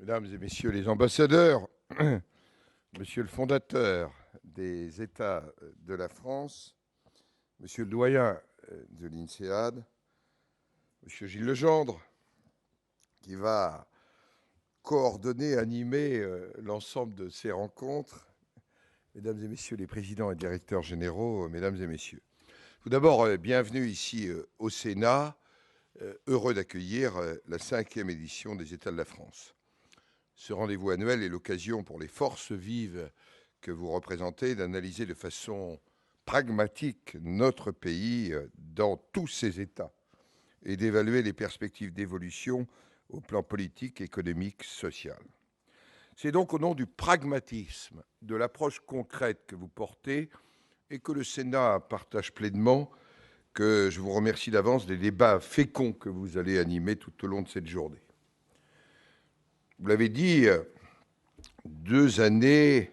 Mesdames et messieurs les ambassadeurs, monsieur le fondateur des États de la France, monsieur le doyen de l'INSEAD, monsieur Gilles Legendre, qui va coordonner, animer l'ensemble de ces rencontres, mesdames et messieurs les présidents et directeurs généraux, mesdames et messieurs. Tout d'abord, bienvenue ici au Sénat, heureux d'accueillir la 5e édition des États de la France. Ce rendez-vous annuel est l'occasion pour les forces vives que vous représentez d'analyser de façon pragmatique notre pays dans tous ses états et d'évaluer les perspectives d'évolution au plan politique, économique, social. C'est donc au nom du pragmatisme, de l'approche concrète que vous portez et que le Sénat partage pleinement que je vous remercie d'avance des débats féconds que vous allez animer tout au long de cette journée. Vous l'avez dit, 2 années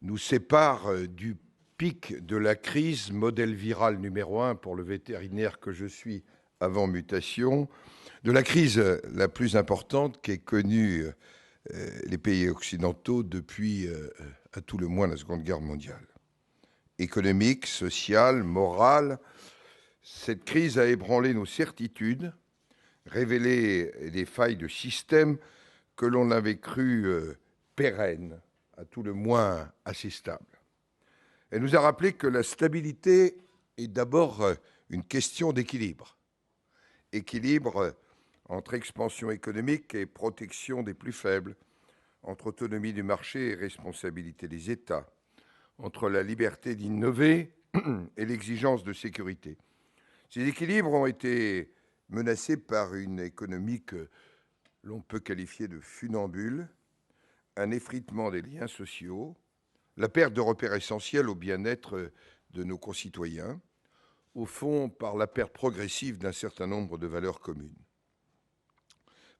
nous séparent du pic de la crise, modèle viral numéro 1 pour le vétérinaire que je suis avant mutation, de la crise la plus importante qu'aient connue les pays occidentaux depuis, à tout le moins, la Seconde Guerre mondiale. Économique, sociale, morale, cette crise a ébranlé nos certitudes, révélé des failles de système que l'on avait cru pérennes, à tout le moins assez stables. Elle nous a rappelé que la stabilité est d'abord une question d'équilibre. Équilibre entre expansion économique et protection des plus faibles, entre autonomie du marché et responsabilité des États, entre la liberté d'innover et l'exigence de sécurité. Ces équilibres ont été menacés par une économie que l'on peut qualifier de funambule, un effritement des liens sociaux, la perte de repères essentiels au bien-être de nos concitoyens, au fond par la perte progressive d'un certain nombre de valeurs communes.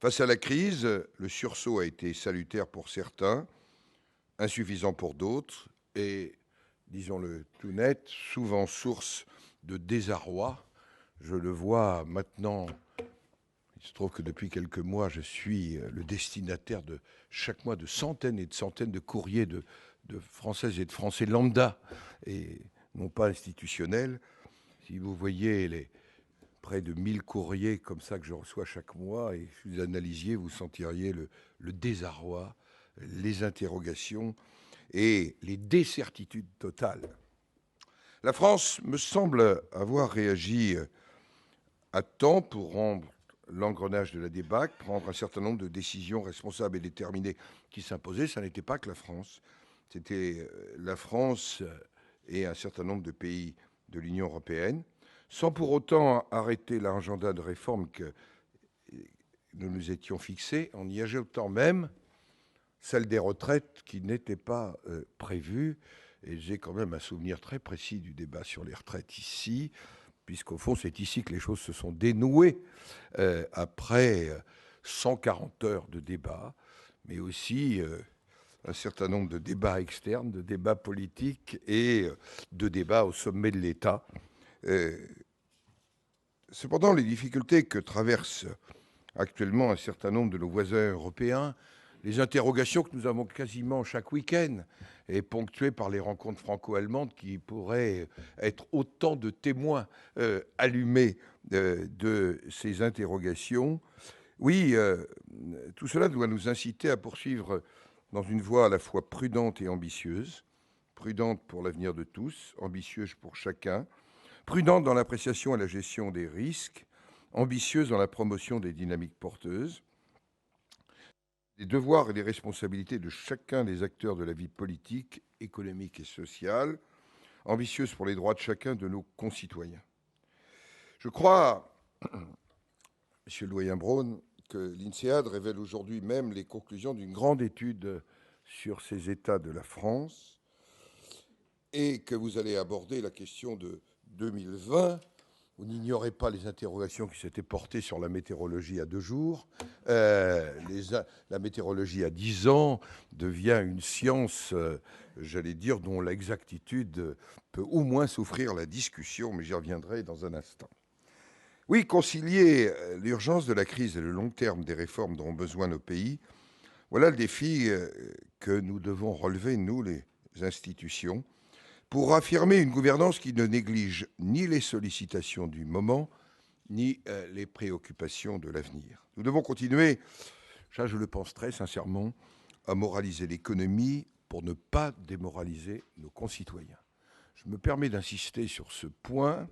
Face à la crise, le sursaut a été salutaire pour certains, insuffisant pour d'autres, et, disons-le tout net, souvent source de désarroi. Je le vois maintenant. Il se trouve que depuis quelques mois, je suis le destinataire de chaque mois de centaines et de centaines de courriers de Françaises et de Français lambda, et non pas institutionnels. Si vous voyez les près de 1000 courriers comme ça que je reçois chaque mois, et si vous analysiez, vous sentiriez le désarroi, les interrogations et les décertitudes totales. La France me semble avoir réagi à temps pour rendre l'engrenage de la débâcle, prendre un certain nombre de décisions responsables et déterminées qui s'imposaient. Ça n'était pas que la France, c'était la France et un certain nombre de pays de l'Union européenne, sans pour autant arrêter l'agenda de réforme que nous nous étions fixés, en y ajoutant même celle des retraites qui n'était pas prévue. Et j'ai quand même un souvenir très précis du débat sur les retraites ici, puisqu'au fond, c'est ici que les choses se sont dénouées après 140 heures de débat, mais aussi un certain nombre de débats externes, de débats politiques et de débats au sommet de l'État. Cependant, les difficultés que traversent actuellement un certain nombre de nos voisins européens, les interrogations que nous avons quasiment chaque week-end, et ponctuées par les rencontres franco-allemandes qui pourraient être autant de témoins allumés de ces interrogations. Oui, tout cela doit nous inciter à poursuivre dans une voie à la fois prudente et ambitieuse, prudente pour l'avenir de tous, ambitieuse pour chacun, prudente dans l'appréciation et la gestion des risques, ambitieuse dans la promotion des dynamiques porteuses, les devoirs et les responsabilités de chacun des acteurs de la vie politique, économique et sociale, ambitieuse pour les droits de chacun de nos concitoyens. Je crois, Monsieur le doyen Braun, que l'INSEAD révèle aujourd'hui même les conclusions d'une grande étude sur ces États de la France et que vous allez aborder la question de 2020. Vous n'ignorez pas les interrogations qui s'étaient portées sur la météorologie à 2 jours. La météorologie à 10 ans devient une science, j'allais dire, dont l'exactitude peut au moins souffrir la discussion, mais j'y reviendrai dans un instant. Oui, concilier l'urgence de la crise et le long terme des réformes dont ont besoin nos pays Voilà le défi que nous devons relever, nous, les institutions, pour affirmer une gouvernance qui ne néglige ni les sollicitations du moment, ni les préoccupations de l'avenir. Nous devons continuer, ça je le pense très sincèrement, à moraliser l'économie pour ne pas démoraliser nos concitoyens. Je me permets d'insister sur ce point.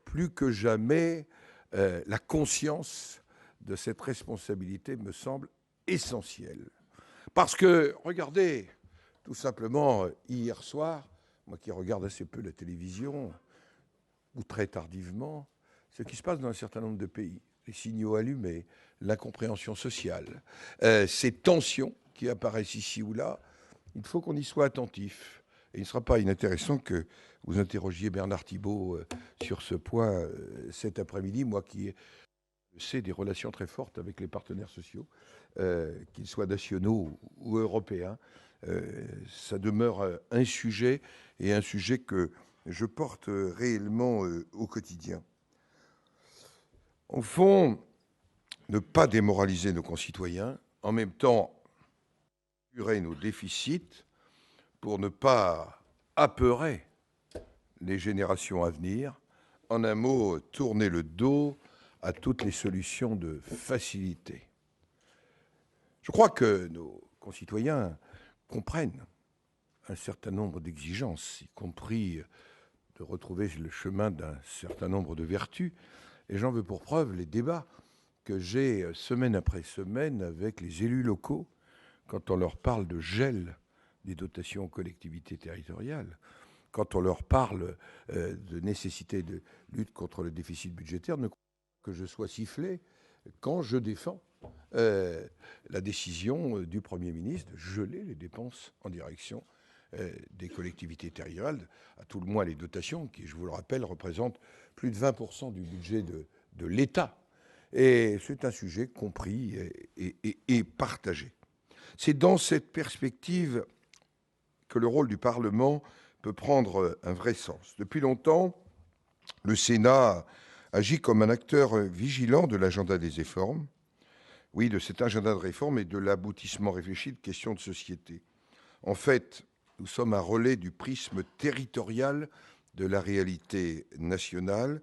Plus que jamais, la conscience de cette responsabilité me semble essentielle. Parce que, regardez, tout simplement, hier soir, moi qui regarde assez peu la télévision, ou très tardivement, ce qui se passe dans un certain nombre de pays, les signaux allumés, l'incompréhension sociale, ces tensions qui apparaissent ici ou là, il faut qu'on y soit attentif. Et il ne sera pas inintéressant que vous interrogiez Bernard Thibault sur ce point cet après-midi, moi qui sais des relations très fortes avec les partenaires sociaux, qu'ils soient nationaux ou européens. Ça demeure un sujet, et un sujet que je porte réellement au quotidien. Au fond, ne pas démoraliser nos concitoyens, en même temps, assurer nos déficits pour ne pas apeurer les générations à venir. En un mot, tourner le dos à toutes les solutions de facilité. Je crois que nos concitoyens comprennent un certain nombre d'exigences, y compris de retrouver le chemin d'un certain nombre de vertus. Et j'en veux pour preuve les débats que j'ai semaine après semaine avec les élus locaux quand on leur parle de gel des dotations aux collectivités territoriales, quand on leur parle de nécessité de lutte contre le déficit budgétaire, ne que je sois sifflé quand je défends la décision du Premier ministre de geler les dépenses en direction des collectivités territoriales, à tout le moins les dotations, qui, je vous le rappelle, représentent plus de 20% du budget de l'État. Et c'est un sujet compris et partagé. C'est dans cette perspective que le rôle du Parlement peut prendre un vrai sens. Depuis longtemps, le Sénat agit comme un acteur vigilant de l'agenda des réformes, oui, de cet agenda de réforme et de l'aboutissement réfléchi de questions de société. En fait, nous sommes un relais du prisme territorial de la réalité nationale,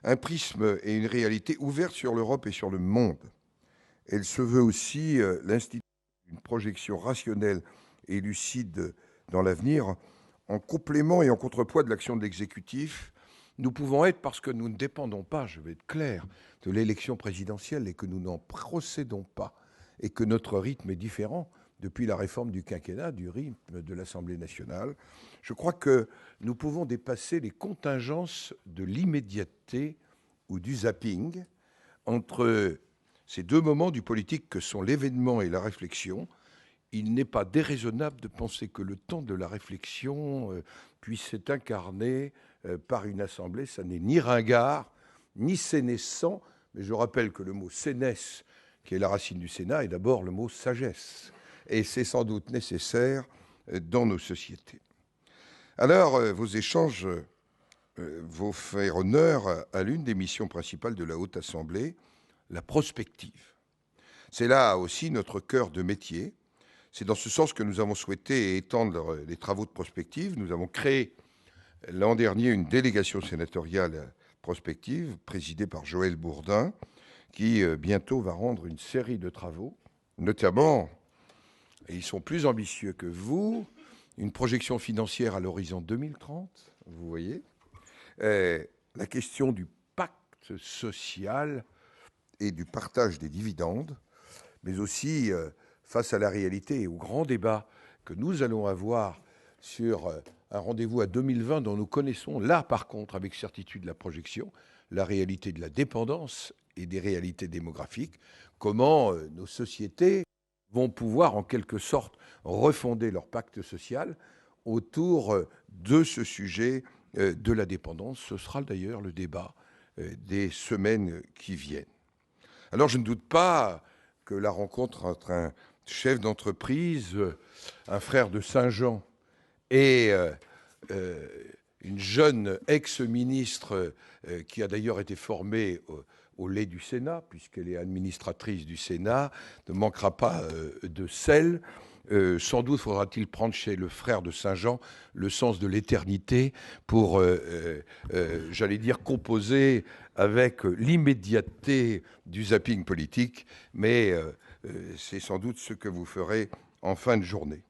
un prisme et une réalité ouverte sur l'Europe et sur le monde. Elle se veut aussi l'institution d'une projection rationnelle et lucide dans l'avenir, en complément et en contrepoids de l'action de l'exécutif. Nous pouvons être, parce que nous ne dépendons pas, je vais être clair, de l'élection présidentielle et que nous n'en procédons pas, et que notre rythme est différent depuis la réforme du quinquennat, du rythme de l'Assemblée nationale. Je crois que nous pouvons dépasser les contingences de l'immédiateté ou du zapping entre ces deux moments du politique que sont l'événement et la réflexion. Il n'est pas déraisonnable de penser que le temps de la réflexion puisse être incarné par une assemblée. Ça n'est ni ringard, ni sénescent, mais je rappelle que le mot sénesse, qui est la racine du Sénat, est d'abord le mot sagesse. Et c'est sans doute nécessaire dans nos sociétés. Alors, vos échanges vont faire honneur à l'une des missions principales de la Haute Assemblée, la prospective. C'est là aussi notre cœur de métier. C'est dans ce sens que nous avons souhaité étendre les travaux de prospective. Nous avons créé l'an dernier une délégation sénatoriale prospective, présidée par Joël Bourdin, qui bientôt va rendre une série de travaux, notamment, et ils sont plus ambitieux que vous, une projection financière à l'horizon 2030, vous voyez, la question du pacte social et du partage des dividendes, mais aussi face à la réalité et au grand débat que nous allons avoir sur un rendez-vous à 2020 dont nous connaissons, là par contre, avec certitude la projection, la réalité de la dépendance et des réalités démographiques, comment nos sociétés vont pouvoir en quelque sorte refonder leur pacte social autour de ce sujet de la dépendance. Ce sera d'ailleurs le débat des semaines qui viennent. Alors je ne doute pas que la rencontre entre un chef d'entreprise, un frère de Saint-Jean et une jeune ex-ministre qui a d'ailleurs été formée au lait du Sénat, puisqu'elle est administratrice du Sénat, ne manquera pas de sel. Sans doute faudra-t-il prendre chez le frère de Saint-Jean le sens de l'éternité pour, j'allais dire, composer avec l'immédiateté du zapping politique, mais c'est sans doute ce que vous ferez en fin de journée.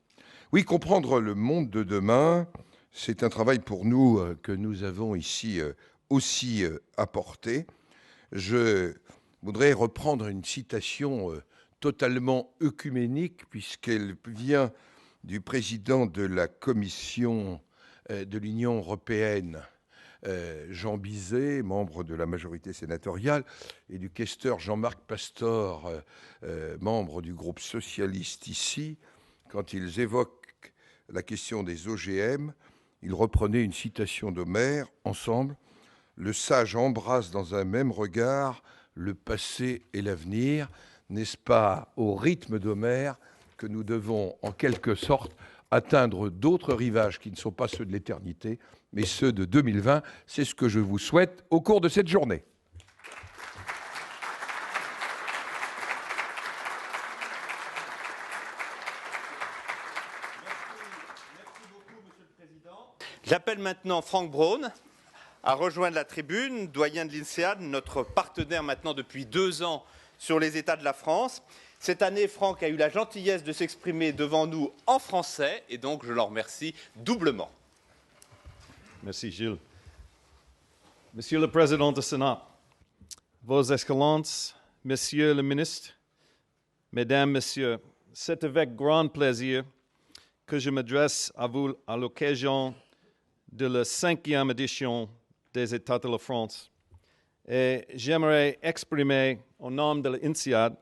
Oui, comprendre le monde de demain, c'est un travail pour nous que nous avons ici aussi apporté. Je voudrais reprendre une citation totalement œcuménique, puisqu'elle vient du président de la Commission de l'Union européenne, Jean Bizet, membre de la majorité sénatoriale, et du questeur Jean-Marc Pastor, membre du groupe socialiste ici. Quand ils évoquent la question des OGM, ils reprenaient une citation d'Homère, ensemble. Le sage embrasse dans un même regard le passé et l'avenir. N'est-ce pas au rythme d'Homère que nous devons, en quelque sorte, atteindre d'autres rivages qui ne sont pas ceux de l'éternité, mais ceux de 2020. C'est ce que je vous souhaite au cours de cette journée. Merci beaucoup, Monsieur le Président. J'appelle maintenant Franck Braun à rejoindre la tribune, doyen de l'INSEAD, notre partenaire maintenant depuis 2 ans sur les États de la France. Cette année, Franck a eu la gentillesse de s'exprimer devant nous en français, et donc je l'en remercie doublement. Merci, Gilles. Monsieur le Président du Sénat, Vos Excellences, Monsieur le Ministre, Mesdames, Messieurs, c'est avec grand plaisir que je m'adresse à vous à l'occasion de la 5e édition des États de la France. Et j'aimerais exprimer au nom de l'INSEAD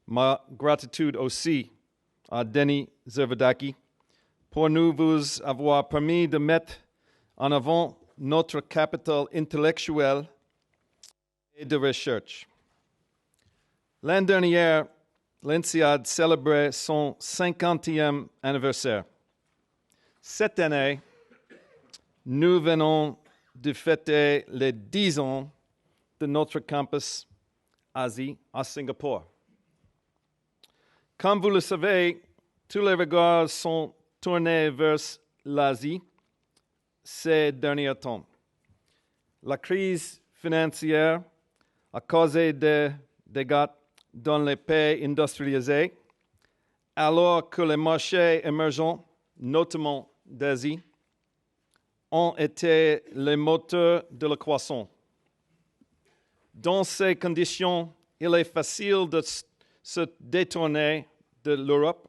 ma gratitude aussi à Denis Zervadaki pour nous vous avoir permis de mettre en avant notre capital intellectuel et de recherche. L'an dernier, l'INSEAD célébrait son 50e anniversaire. Cette année, nous venons de fêter les 10 ans de notre campus Asie à Singapour. Comme vous le savez, tous les regards sont tournés vers l'Asie ces derniers temps. La crise financière a causé des dégâts dans les pays industrialisés, alors que les marchés émergents, notamment d'Asie, ont été les moteurs de la croissance. Dans ces conditions, il est facile de se détourner de l'Europe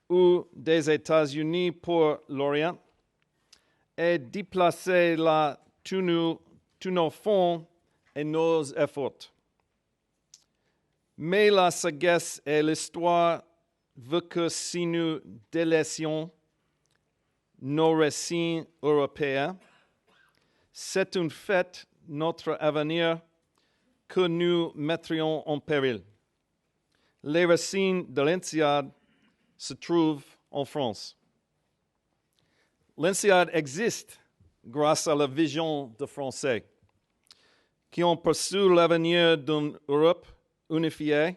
ou des États-Unis pour l'Orient et d'y placer là tous nos fonds et nos efforts. Mais la sagesse et l'histoire veulent que si nous délaissions nos racines européennes, c'est un fait notre avenir que nous mettrions en péril. Les racines de l'INSEAD se trouvent en France. L'INSEAD existe grâce à la vision des Français qui ont perçu l'avenir d'une Europe unifiée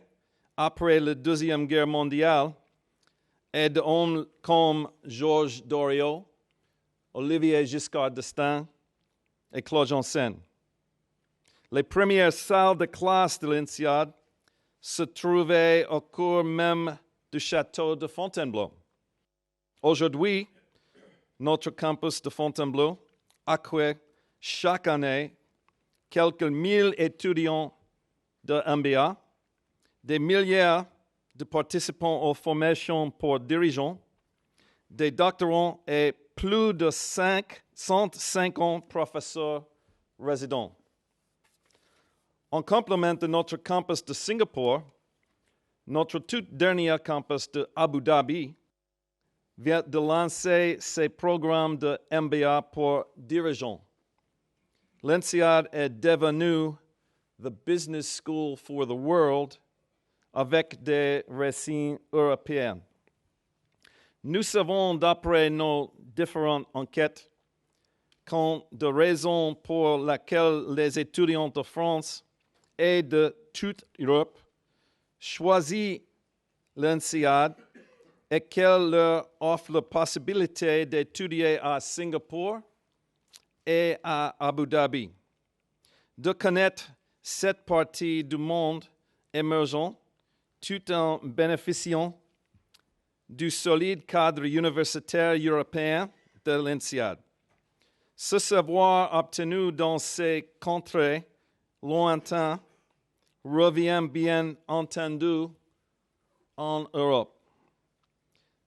après la Deuxième Guerre mondiale et d'hommes comme Georges Doriot, Olivier Giscard d'Estaing et Claude Janssen. Les premières salles de classe de l'INSEAD se trouvaient au cœur même du château de Fontainebleau. Aujourd'hui, notre campus de Fontainebleau accueille chaque année quelques 1000 étudiants de MBA, des milliers de participants aux formations pour dirigeants, des doctorants et plus de 150 professeurs résidents. En complément de notre campus de Singapour, notre tout dernier campus de Abu Dhabi vient de lancer ses programmes de MBA pour dirigeants. L'INSEAD est devenu the business school for the world avec des racines européennes. Nous savons, d'après nos différentes enquêtes, qu'une des raisons pour lesquelles les étudiants de France et de toute l'Europe choisit l'INSEAD et qu'elle leur offre la possibilité d'étudier à Singapour et à Abu Dhabi, de connaître cette partie du monde émergent tout en bénéficiant du solide cadre universitaire européen de l'INSEAD. Ce savoir obtenu dans ces contrées lointaines revient bien entendu en Europe.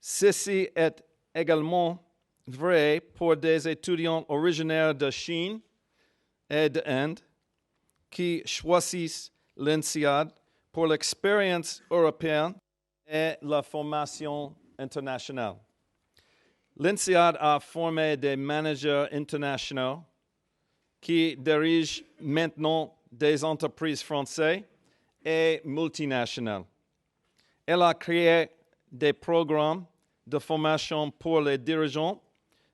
Ceci est également vrai pour des étudiants originaires de Chine et d'Inde qui choisissent l'INSEAD pour l'expérience européenne et la formation internationale. L'INSEAD a formé des managers internationaux qui dirigent maintenant des entreprises françaises et multinationales. Elle a créé des programmes de formation pour les dirigeants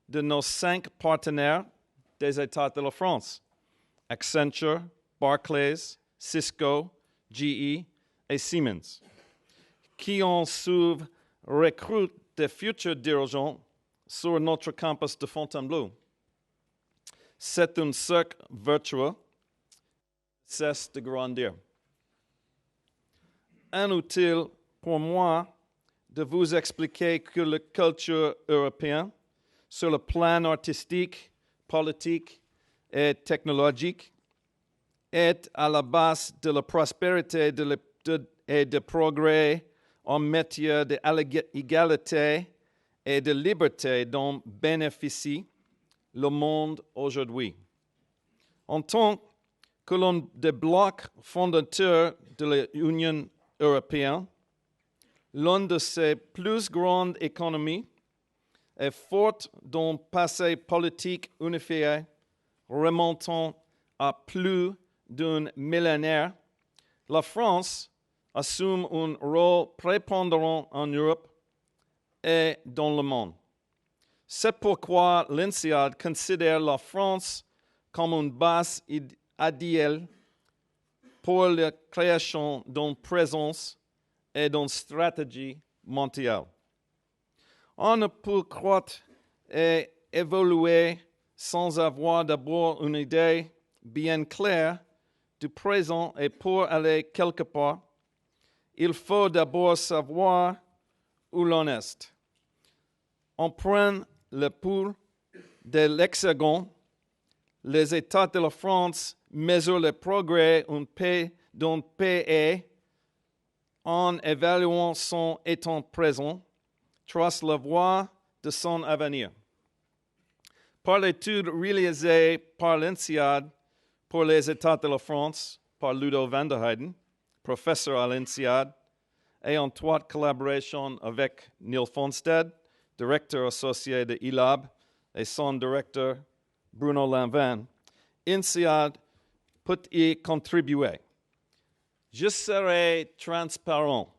de nos 5 partenaires des États de la France, Accenture, Barclays, Cisco, GE et Siemens, qui en suivent recrutent des futurs dirigeants sur notre campus de Fontainebleau. C'est un cercle vertueux qui cesse de grandir. Inutile pour moi de vous expliquer que la culture européenne, sur le plan artistique, politique et technologique, est à la base de la prospérité et de progrès en matière d'égalité et de liberté dont bénéficie le monde aujourd'hui. En tant que l'un des blocs fondateurs de l'Union européenne, l'une de ses plus grandes économies est forte d'un passé politique unifié remontant à plus d'un millénaire. La France assume un rôle prépondérant en Europe et dans le monde. C'est pourquoi l'INSEAD considère la France comme une base idéale pour la création d'une présence et d'une stratégie mondiale. On ne peut croître et évoluer sans avoir d'abord une idée bien claire du présent, et pour aller quelque part, il faut d'abord savoir où l'on est. On prend le pouls de l'Hexagone. Les États de la France mesurent le progrès d'un pays en évaluant son état présent, tracent la voie de son avenir. Par l'étude réalisée par l'INSEAD pour les États de la France, par Ludo van der Heyden, professeur à l'INSEAD, et en étroite collaboration avec Neil Fonstead, directeur associé de ILAB, et son directeur Bruno Lanvin, INSEAD peut y contribuer. Je serai transparent.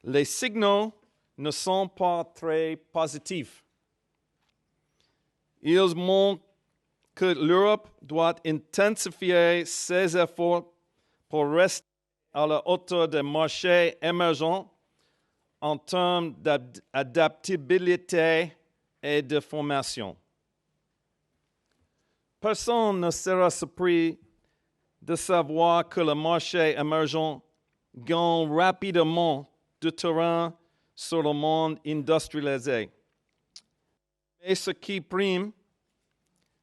Les signaux ne sont pas très positifs. Ils montrent que l'Europe doit intensifier ses efforts pour rester à la hauteur des marchés émergents en termes d'adaptabilité et de formation. Personne ne sera surpris de savoir que le marché émergent gagne rapidement du terrain sur le monde industrialisé. Et ce qui prime,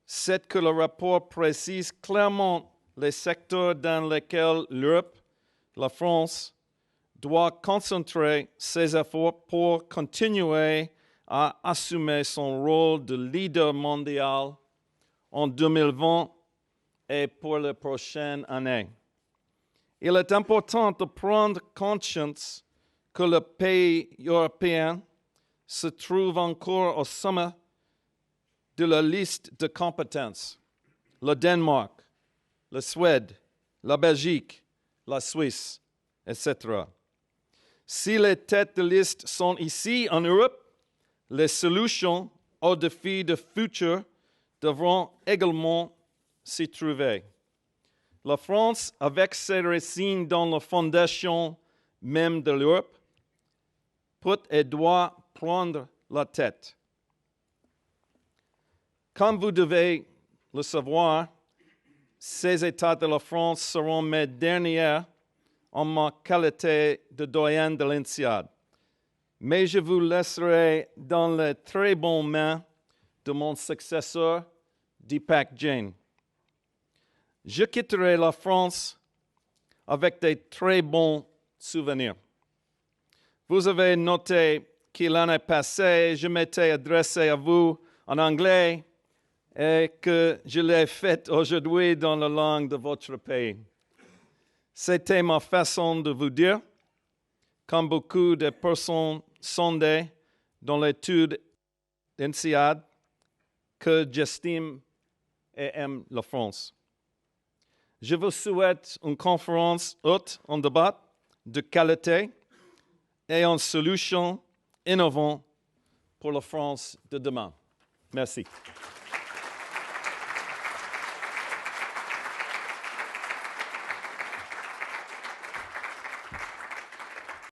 c'est que le rapport précise clairement les secteurs dans lesquels l'Europe, la France, doit concentrer ses efforts pour continuer à assumer son rôle de leader mondial en 2020 et pour les prochaines années. Il est important de prendre conscience que les pays européens se trouvent encore au sommet de la liste de compétences. Le Danemark, la Suède, la Belgique, la Suisse, etc. Si les têtes de liste sont ici en Europe, les solutions aux défis du futur devront également s'y trouver. la France, avec ses racines dans la fondation même de l'Europe, peut et doit prendre la tête. Comme vous devez le savoir, ces États de la France seront mes derniers en ma qualité de doyen de l'INSEAD. Mais je vous laisserai dans les très bonnes mains de mon successeur, Deepak Jain. Je quitterai la France avec des très bons souvenirs. Vous avez noté que l'année passée, je m'étais adressé à vous en anglais et que je l'ai fait aujourd'hui dans la langue de votre pays. C'était ma façon de vous dire, comme beaucoup de personnes sondées dans l'étude d'INSEAD, que j'estime et aime la France. Je vous souhaite une conférence haute en débat de qualité et en solutions innovantes pour la France de demain. Merci.